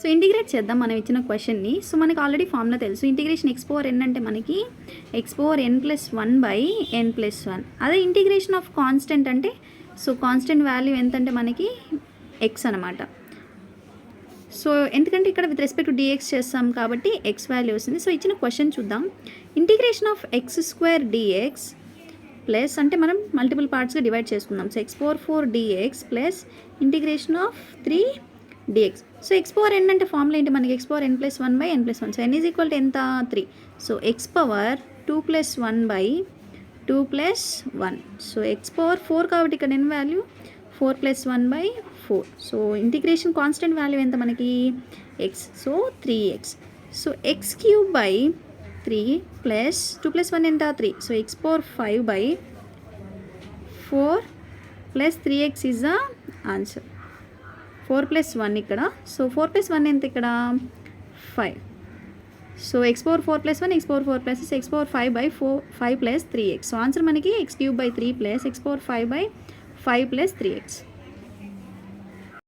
So integrate చేద్దాం మనం ఇచ్చిన క్వశ్చన్ని. సో మనకి ఆల్రెడీ ఫార్ములా తెలుసు. ఇంటిగ్రేషన్ ఎక్స్ పవర్ ఎన్ అంటే మనకి ఎక్స్ పవర్ ఎన్ ప్లస్ 1/n+1. అదే ఇంటిగ్రేషన్ ఆఫ్ కాన్స్టెంట్ అంటే సో కాన్స్టెంట్ వాల్యూ ఎంత అంటే మనకి ఎక్స్ అనమాట. సో ఎందుకంటే ఇక్కడ విత్ రెస్పెక్ట్ టు డిఎక్స్ చేస్తాం కాబట్టి ఎక్స్ వాల్యూ వస్తుంది. సో ఇచ్చిన క్వశ్చన్ చూద్దాం. Integration of x² dx plus అంటే మనం మల్టిపుల్ పార్ట్స్గా డివైడ్ చేసుకుందాం. So x⁴ dx plus integration of 3 dx. So x⁴n అంటే ఫార్ములా ఏంటి మనకి x⁴n+1/n+1. So n is equal to ఎంత 3. So x⁴2+1/2+1. సో x⁴ కాబట్టి ఇక్కడ n value 4+1/4. So integration constant value ఎంత మనకి x. So 3x. So x³ 3 + 2 + 1 ఎంత 3. So x⁴5/4 + 3x is the answer. 4+1 ఇక్కడ. సో 4+1 ఎంత ఇక్కడ 5. So x⁴ 4+1 x⁴ 4+6 x⁴5/4 5 + 3x. So answer మనకి x³ 3 + x⁴5/5 + 3x.